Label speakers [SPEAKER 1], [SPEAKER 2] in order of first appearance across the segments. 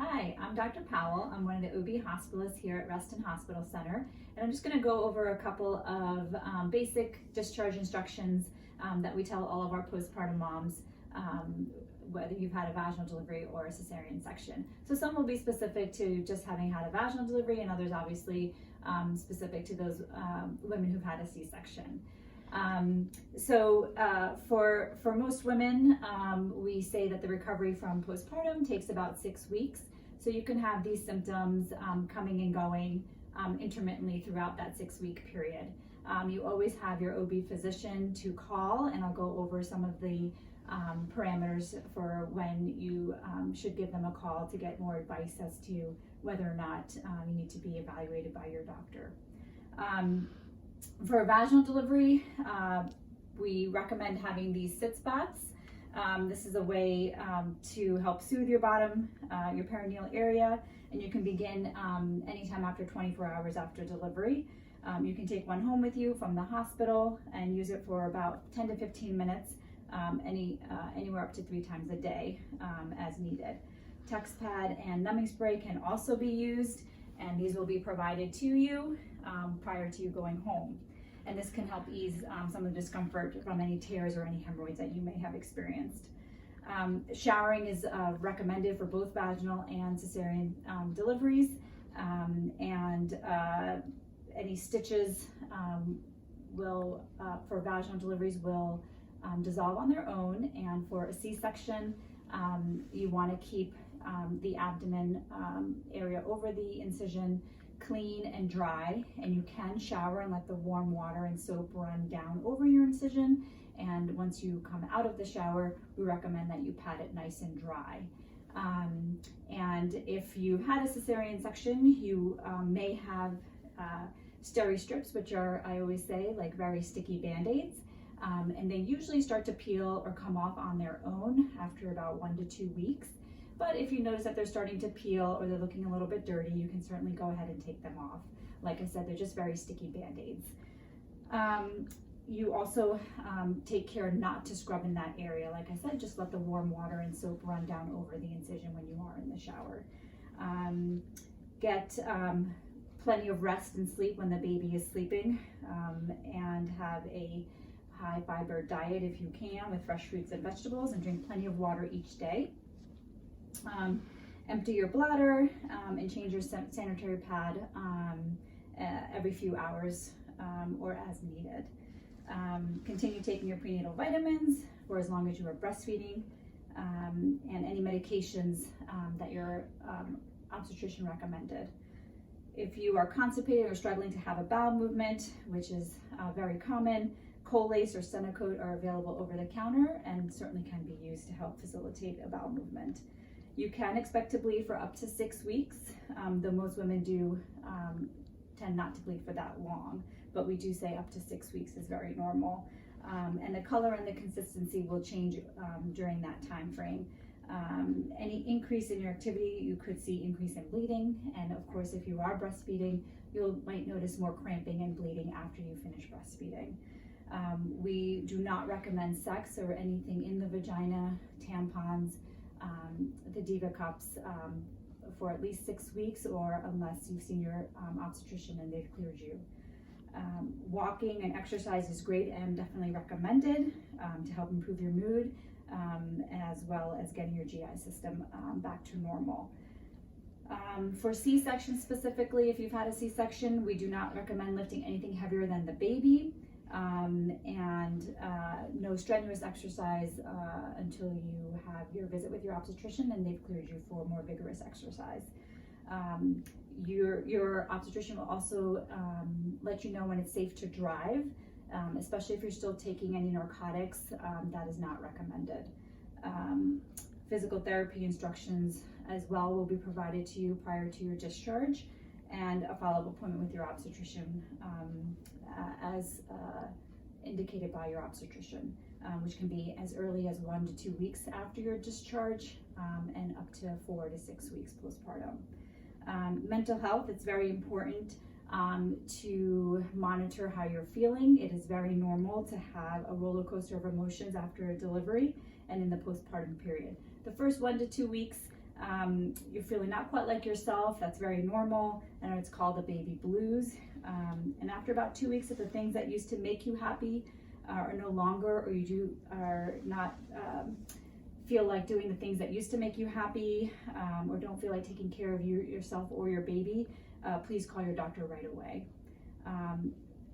[SPEAKER 1] Hi, I'm Dr. Powell. I'm one of the OB hospitalists here at Reston Hospital Center, and I'm just going to go over a couple of basic discharge instructions that we tell all of our postpartum moms, whether you've had a vaginal delivery or a cesarean section. So some will be specific to just having had a vaginal delivery, and others obviously specific to those women who've had a C-section. For most women, we say that the recovery from postpartum takes about 6 weeks. So you can have these symptoms coming and going intermittently throughout that 6-week period. You always have your OB physician to call, and I'll go over some of the parameters for when you should give them a call to get more advice as to whether or not you need to be evaluated by your doctor. For a vaginal delivery, we recommend having these sitz baths. This is a way to help soothe your bottom, your perineal area, and you can begin anytime after 24 hours after delivery. You can take one home with you from the hospital and use it for about 10 to 15 minutes, anywhere up to 3 times a day as needed. Text pad and numbing spray can also be used, and these will be provided to you prior to you going home. And this can help ease some of the discomfort from any tears or any hemorrhoids that you may have experienced. Showering is recommended for both vaginal and cesarean deliveries, and any stitches for vaginal deliveries will dissolve on their own, and for a C-section, you want to keep the abdomen area over the incision clean and dry, and you can shower and let the warm water and soap run down over your incision, and once you come out of the shower, we recommend that you pat it nice and dry. And if you've had a cesarean section, you may have steri strips, which are, I always say, like very sticky band-aids, and they usually start to peel or come off on their own after about 1 to 2 weeks. But if you notice that they're starting to peel or they're looking a little bit dirty, you can certainly go ahead and take them off. Like I said, they're just very sticky band-aids. You also take care not to scrub in that area. Like I said, just let the warm water and soap run down over the incision when you are in the shower. Get plenty of rest and sleep when the baby is sleeping, and have a high fiber diet if you can, with fresh fruits and vegetables, and drink plenty of water each day. Empty your bladder and change your sanitary pad every few hours or as needed. Continue taking your prenatal vitamins for as long as you are breastfeeding, and any medications that your obstetrician recommended. If you are constipated or struggling to have a bowel movement, which is very common, Colace or Senacote are available over the counter and certainly can be used to help facilitate a bowel movement. You can expect to bleed for up to 6 weeks, though most women do tend not to bleed for that long, but we do say up to 6 weeks is very normal. And the color and the consistency will change during that time frame. Any increase in your activity, you could see increase in bleeding, and of course if you are breastfeeding, you might notice more cramping and bleeding after you finish breastfeeding. We do not recommend sex or anything in the vagina, tampons, the Diva cups for at least 6 weeks, or unless you've seen your obstetrician and they've cleared you. Walking and exercise is great and definitely recommended to help improve your mood, as well as getting your GI system back to normal. For C-section specifically, if you've had a C-section, we do not recommend lifting anything heavier than the baby, and no strenuous exercise until you have your visit with your obstetrician and they've cleared you for more vigorous exercise. Your obstetrician will also let you know when it's safe to drive, especially if you're still taking any narcotics. That is not recommended. Physical therapy instructions as well will be provided to you prior to your discharge, and a follow-up appointment with your obstetrician as indicated by your obstetrician, which can be as early as 1 to 2 weeks after your discharge, and up to 4 to 6 weeks postpartum. Mental health, it's very important to monitor how you're feeling. It is very normal to have a roller coaster of emotions after a delivery and in the postpartum period. The first 1 to 2 weeks, you're feeling not quite like yourself, that's very normal, and it's called the baby blues. And after about 2 weeks, if the things that used to make you happy are no longer, or you are not feel like doing the things that used to make you happy, or don't feel like taking care of yourself or your baby, please call your doctor right away.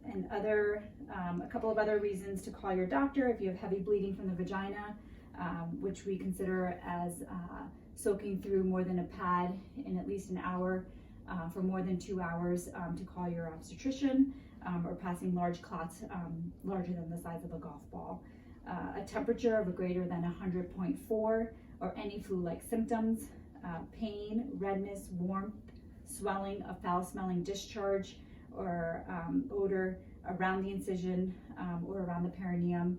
[SPEAKER 1] And a couple of other reasons to call your doctor: if you have heavy bleeding from the vagina, which we consider as soaking through more than a pad in at least an hour for more than 2 hours, to call your obstetrician, or passing large clots larger than the size of a golf ball. A temperature of greater than 100.4, or any flu-like symptoms, pain, redness, warmth, swelling, a foul-smelling discharge, or odor around the incision or around the perineum.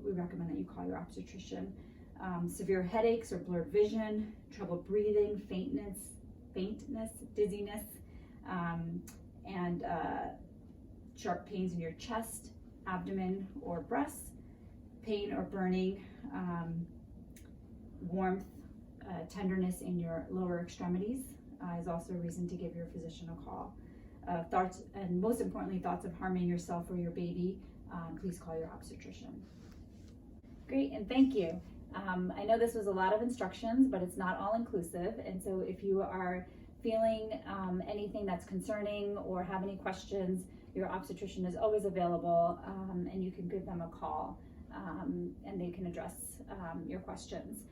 [SPEAKER 1] We recommend that you call your obstetrician. Severe headaches or blurred vision, trouble breathing, faintness, dizziness, and sharp pains in your chest, abdomen, or breasts, pain or burning, warmth, tenderness in your lower extremities is also a reason to give your physician a call. Thoughts, and most importantly, thoughts of harming yourself or your baby, please call your obstetrician. Great, and thank you. I know this was a lot of instructions, but it's not all inclusive, and so if you are feeling anything that's concerning or have any questions, your obstetrician is always available, and you can give them a call, and they can address your questions.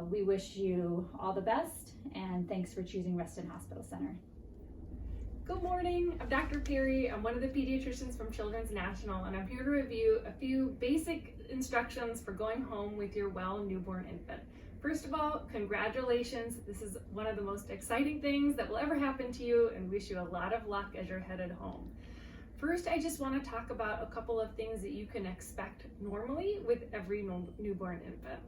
[SPEAKER 1] We wish you all the best, and thanks for choosing Reston Hospital Center.
[SPEAKER 2] Good morning, I'm Dr. Perry. I'm one of the pediatricians from Children's National, and I'm here to review a few basic instructions for going home with your well newborn infant. First of all, congratulations. This is one of the most exciting things that will ever happen to you, and wish you a lot of luck as you're headed home. First, I just want to talk about a couple of things that you can expect normally with every newborn infant.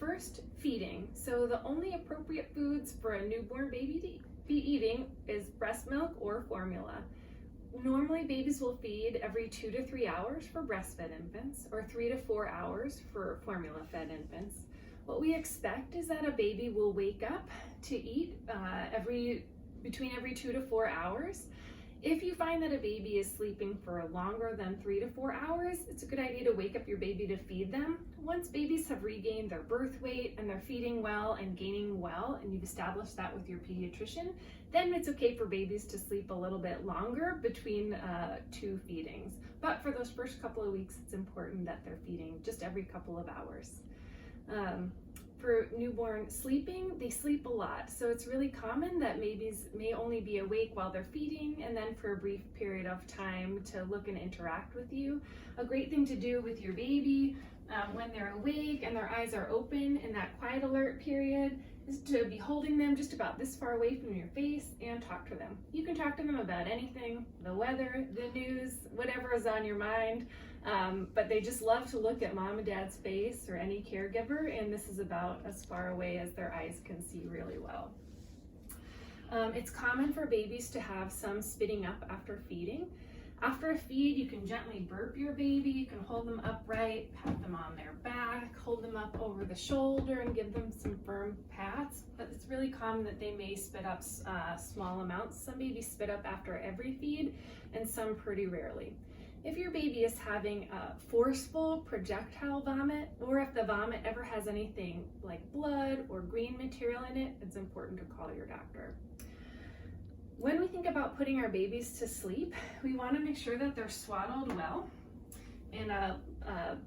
[SPEAKER 2] First, feeding. So the only appropriate foods for a newborn baby to be eating is breast milk or formula. Normally, babies will feed every 2 to 3 hours for breastfed infants, or 3 to 4 hours for formula-fed infants. What we expect is that a baby will wake up to eat between every 2 to 4 hours. If you find that a baby is sleeping for longer than 3 to 4 hours, it's a good idea to wake up your baby to feed them. Once babies have regained their birth weight and they're feeding well and gaining well, and you've established that with your pediatrician, then it's okay for babies to sleep a little bit longer between 2 feedings. But for those first couple of weeks, it's important that they're feeding just every couple of hours. For newborn sleeping, they sleep a lot, so it's really common that babies may only be awake while they're feeding, and then for a brief period of time to look and interact with you. A great thing to do with your baby when they're awake and their eyes are open in that quiet alert period is to be holding them just about this far away from your face and talk to them. You can talk to them about anything, the weather, the news, whatever is on your mind. But they just love to look at mom and dad's face, or any caregiver, and this is about as far away as their eyes can see really well. It's common for babies to have some spitting up after feeding. After a feed, you can gently burp your baby. You can hold them upright, pat them on their back, hold them up over the shoulder, and give them some firm pats. But it's really common that they may spit up small amounts. Some babies spit up after every feed, and some pretty rarely. If your baby is having a forceful projectile vomit, or if the vomit ever has anything like blood or green material in it, it's important to call your doctor. When we think about putting our babies to sleep, we want to make sure that they're swaddled well in a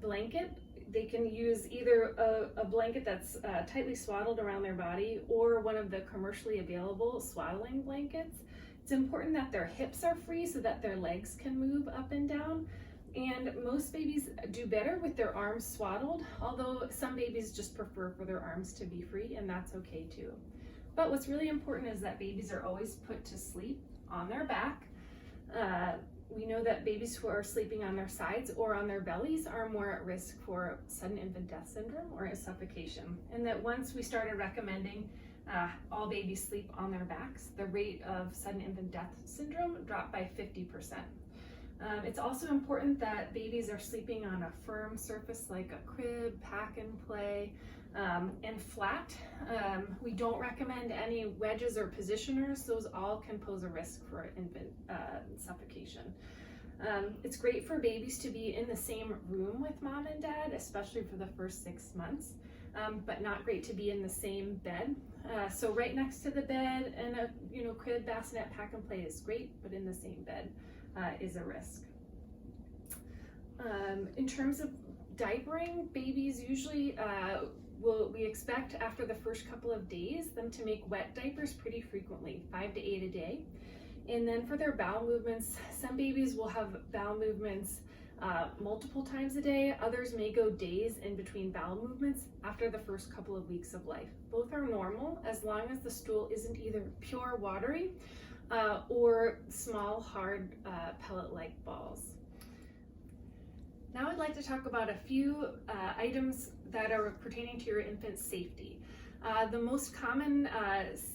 [SPEAKER 2] blanket. They can use either a blanket that's tightly swaddled around their body, or one of the commercially available swaddling blankets. It's important that their hips are free so that their legs can move up and down. And most babies do better with their arms swaddled, although some babies just prefer for their arms to be free, and that's okay too. But what's really important is that babies are always put to sleep on their back. We know that babies who are sleeping on their sides or on their bellies are more at risk for sudden infant death syndrome or suffocation. And that once we started recommending all babies sleep on their backs, the rate of sudden infant death syndrome dropped by 50%. It's also important that babies are sleeping on a firm surface like a crib, pack and play, and flat. We don't recommend any wedges or positioners. Those all can pose a risk for infant suffocation. It's great for babies to be in the same room with mom and dad, especially for the first 6 months, but not great to be in the same bed. So right next to the bed and a crib, bassinet, pack and play is great, but in the same bed is a risk. In terms of diapering, babies usually we expect after the first couple of days them to make wet diapers pretty frequently, 5 to 8 a day. And then for their bowel movements, some babies will have bowel movements multiple times a day. Others may go days in between bowel movements after the first couple of weeks of life. Both are normal as long as the stool isn't either pure watery or small, hard pellet-like balls. Now I'd like to talk about a few items that are pertaining to your infant's safety. The most common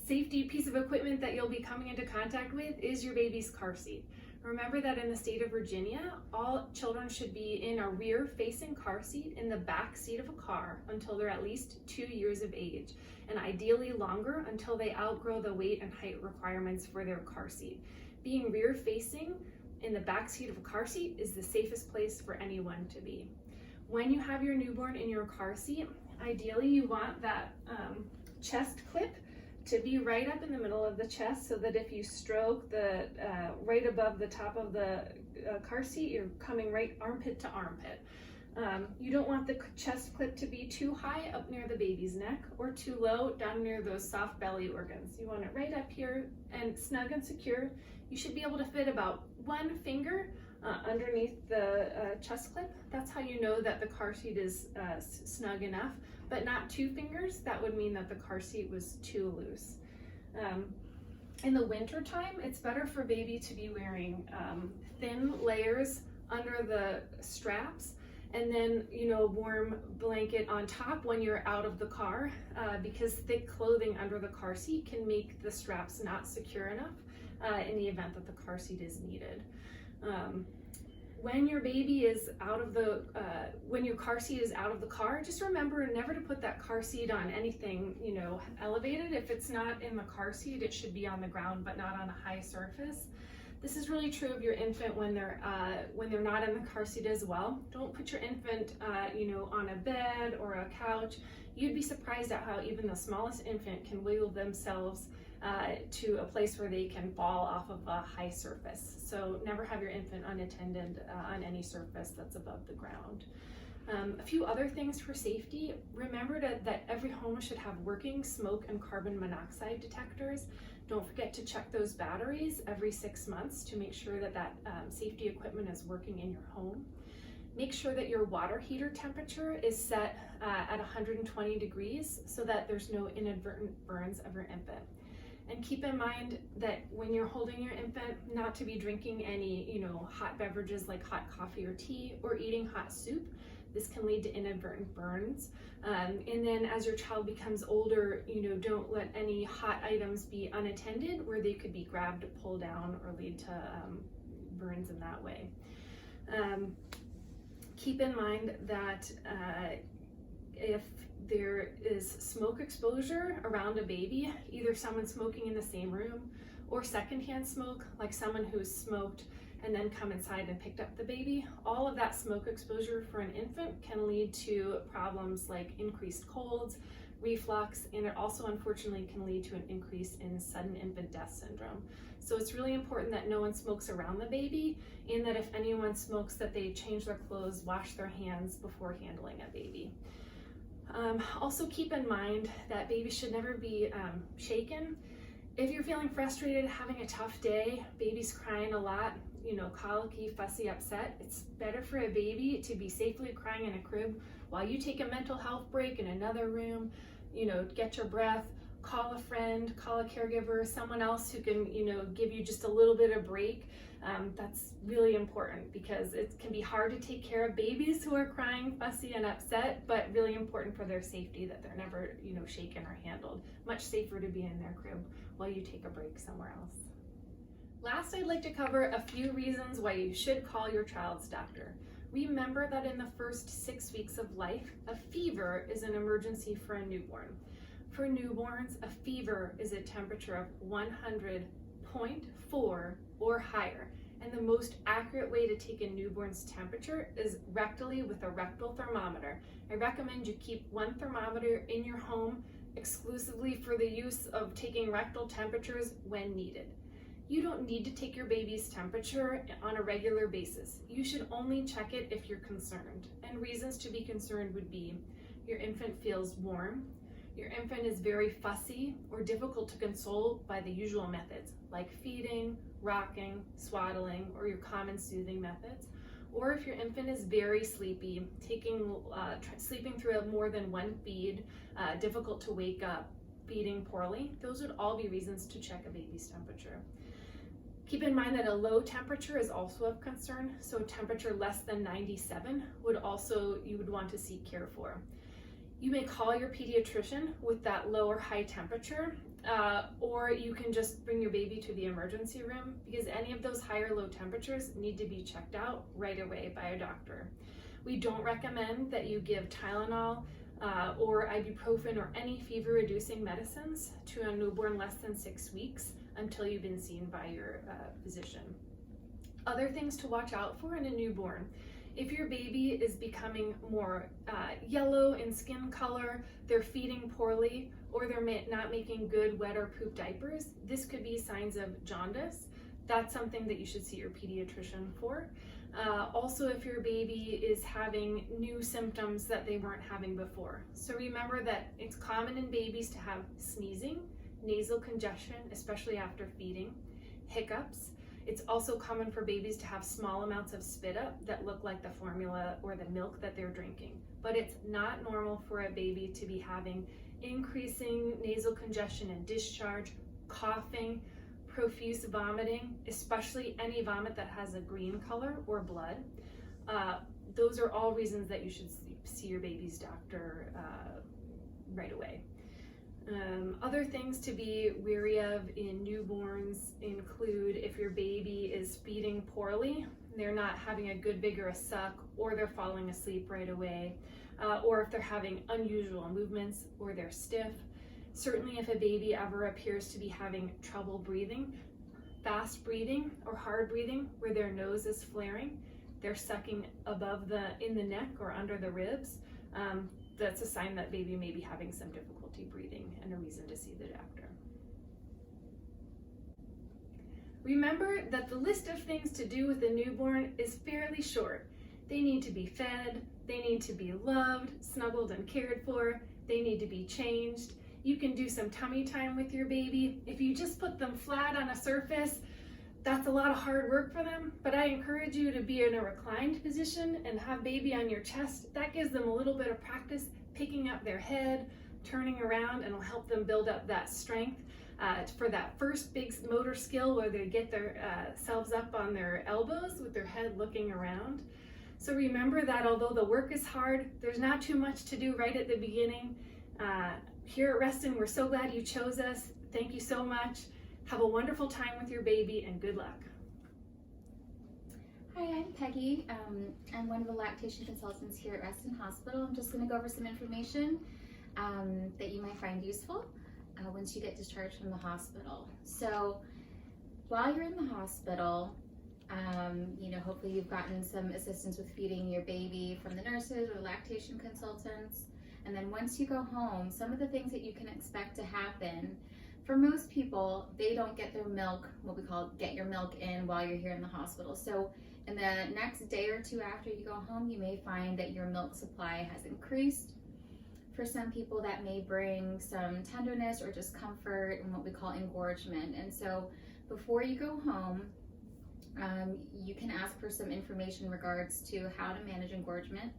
[SPEAKER 2] safety piece of equipment that you'll be coming into contact with is your baby's car seat. Remember that in the state of Virginia, all children should be in a rear-facing car seat in the back seat of a car until they're at least 2 years of age, and ideally longer until they outgrow the weight and height requirements for their car seat. Being rear-facing in the back seat of a car seat is the safest place for anyone to be. When you have your newborn in your car seat, ideally you want that chest clip to be right up in the middle of the chest so that if you stroke the right above the top of the car seat, you're coming right armpit to armpit. You don't want the chest clip to be too high up near the baby's neck or too low down near those soft belly organs. You want it right up here and snug and secure. You should be able to fit about 1 finger underneath the chest clip. That's how you know that the car seat is snug enough, but not 2 fingers. That would mean that the car seat was too loose. In the winter time, it's better for baby to be wearing thin layers under the straps, and then a warm blanket on top when you're out of the car, because thick clothing under the car seat can make the straps not secure enough in the event that the car seat is needed. When your baby is out of the, when your car seat is out of the car, just remember never to put that car seat on anything, elevated. If it's not in the car seat, it should be on the ground, but not on a high surface. This is really true of your infant when they're not in the car seat as well. Don't put your infant, on a bed or a couch. You'd be surprised at how even the smallest infant can wiggle themselves to a place where they can fall off of a high surface. So never have your infant unattended on any surface that's above the ground. A few other things for safety. Remember that every home should have working smoke and carbon monoxide detectors. Don't forget to check those batteries every 6 months to make sure that safety equipment is working in your home. Make sure that your water heater temperature is set at 120 degrees so that there's no inadvertent burns of your infant. And keep in mind that when you're holding your infant, not to be drinking any, hot beverages like hot coffee or tea or eating hot soup. This can lead to inadvertent burns. And then as your child becomes older, don't let any hot items be unattended where they could be grabbed, pulled down, or lead to burns in that way. Keep in mind that if there is smoke exposure around a baby, either someone smoking in the same room or secondhand smoke, like someone who's smoked and then come inside and picked up the baby, all of that smoke exposure for an infant can lead to problems like increased colds, reflux, and it also unfortunately can lead to an increase in sudden infant death syndrome. So it's really important that no one smokes around the baby, and that if anyone smokes, that they change their clothes, wash their hands before handling a baby. Also keep in mind that babies should never be shaken. If you're feeling frustrated, having a tough day, baby's crying a lot, colicky, fussy, upset, it's better for a baby to be safely crying in a crib while you take a mental health break in another room, get your breath, call a friend, call a caregiver, someone else who can, give you just a little bit of break. That's really important because it can be hard to take care of babies who are crying, fussy, and upset, but really important for their safety that they're never, shaken or handled. Much safer to be in their crib while you take a break somewhere else. Last, I'd like to cover a few reasons why you should call your child's doctor. Remember that in the first 6 weeks of life, a fever is an emergency for a newborn. For newborns, a fever is a temperature of 100.4 or higher. And the most accurate way to take a newborn's temperature is rectally with a rectal thermometer. I recommend you keep one thermometer in your home exclusively for the use of taking rectal temperatures when needed. You don't need to take your baby's temperature on a regular basis. You should only check it if you're concerned. And reasons to be concerned would be your infant feels warm, your infant is very fussy or difficult to console by the usual methods like feeding, rocking, swaddling, or your common soothing methods. Or if your infant is very sleepy, sleeping through more than one feed, difficult to wake up, feeding poorly, those would all be reasons to check a baby's temperature. Keep in mind that a low temperature is also of concern, so temperature less than 97 you would want to seek care for. You may call your pediatrician with that low or high temperature, or you can just bring your baby to the emergency room because any of those high or low temperatures need to be checked out right away by a doctor. We don't recommend that you give Tylenol or ibuprofen or any fever-reducing medicines to a newborn less than 6 weeks until you've been seen by your physician. Other things to watch out for in a newborn. If your baby is becoming more yellow in skin color, they're feeding poorly, or they're not making good wet or poop diapers, this could be signs of jaundice. That's something that you should see your pediatrician for. Also, if your baby is having new symptoms that they weren't having before. So remember that it's common in babies to have sneezing, nasal congestion, especially after feeding, hiccups. It's also common for babies to have small amounts of spit up that look like the formula or the milk that they're drinking. But it's not normal for a baby to be having increasing nasal congestion and discharge, coughing, profuse vomiting, especially any vomit that has a green color or blood. Those are all reasons that you should see your baby's doctor right away. Other things to be wary of in newborns include if your baby is feeding poorly, they're not having a good vigorous suck, or they're falling asleep right away, or if they're having unusual movements or they're stiff. Certainly if a baby ever appears to be having trouble breathing, fast breathing or hard breathing where their nose is flaring, they're sucking in the neck or under the ribs, that's a sign that baby may be having some difficulty breathing and a reason to see the doctor. Remember that the list of things to do with a newborn is fairly short. They need to be fed, they need to be loved, snuggled and cared for, they need to be changed. You can do some tummy time with your baby. If you just put them flat on a surface, that's a lot of hard work for them, but I encourage you to be in a reclined position and have baby on your chest. That gives them a little bit of practice picking up their head, turning around, and will help them build up that strength for that first big motor skill where they get their selves up on their elbows with their head looking around. So remember that although the work is hard, there's not too much to do right at the beginning. Here at Reston, we're so glad you chose us. Thank you so much. Have a wonderful time with your baby and good luck.
[SPEAKER 3] Hi, I'm Peggy. I'm one of the lactation consultants here at Reston Hospital. I'm just going to go over some information that you might find useful once you get discharged from the hospital. So while you're in the hospital, hopefully you've gotten some assistance with feeding your baby from the nurses or lactation consultants. And then once you go home, some of the things that you can expect to happen, for most people, they don't get their milk, what we call get your milk in while you're here in the hospital. So in the next day or two after you go home, you may find that your milk supply has increased. For some people, that may bring some tenderness or discomfort and what we call engorgement. And so before you go home, you can ask for some information in regards to how to manage engorgement.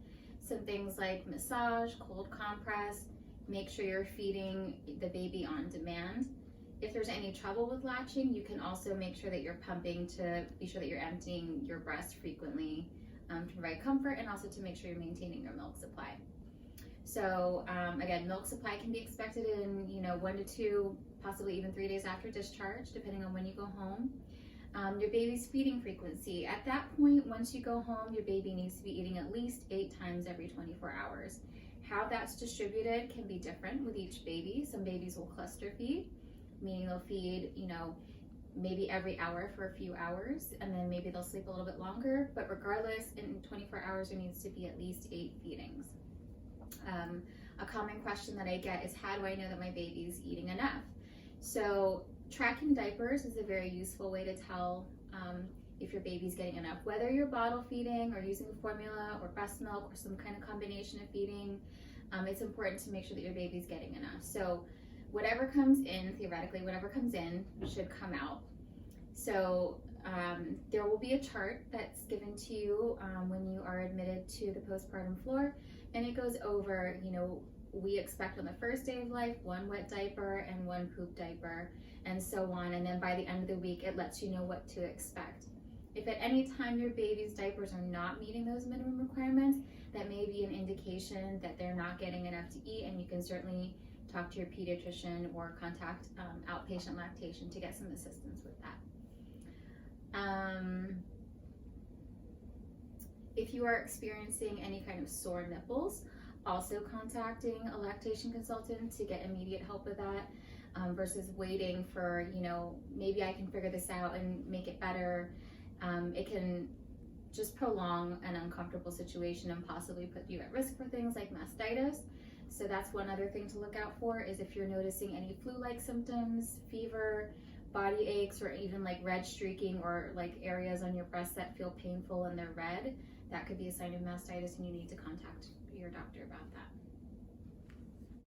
[SPEAKER 3] Some things like massage, cold compress, make sure you're feeding the baby on demand. If there's any trouble with latching, you can also make sure that you're pumping to be sure that you're emptying your breast frequently to provide comfort and also to make sure you're maintaining your milk supply. So again, milk supply can be expected in 1 to 2, possibly even 3 days after discharge, depending on when you go home. Your baby's feeding frequency. At that point, once you go home, your baby needs to be eating at least 8 times every 24 hours. How that's distributed can be different with each baby. Some babies will cluster feed, meaning they'll feed, maybe every hour for a few hours, and then maybe they'll sleep a little bit longer. But regardless, in 24 hours, there needs to be at least 8 feedings. A common question that I get is, how do I know that my baby's eating enough? So tracking diapers is a very useful way to tell if your baby's getting enough. Whether you're bottle feeding or using formula or breast milk or some kind of combination of feeding, it's important to make sure that your baby's getting enough. So whatever comes in, theoretically, whatever comes in should come out. So there will be a chart that's given to you when you are admitted to the postpartum floor, and it goes over, we expect on the first day of life 1 wet diaper and 1 poop diaper, and so on. And then by the end of the week, it lets you know what to expect. If at any time your baby's diapers are not meeting those minimum requirements, that may be an indication that they're not getting enough to eat, and you can certainly talk to your pediatrician or contact outpatient lactation to get some assistance with that. If you are experiencing any kind of sore nipples, also contacting a lactation consultant to get immediate help with that, versus waiting for, maybe I can figure this out and make it better. It can just prolong an uncomfortable situation and possibly put you at risk for things like mastitis. So that's one other thing to look out for, is if you're noticing any flu-like symptoms, fever, body aches, or even like red streaking, or like areas on your breast that feel painful and they're red, that could be a sign of mastitis, and you need to contact your doctor about that.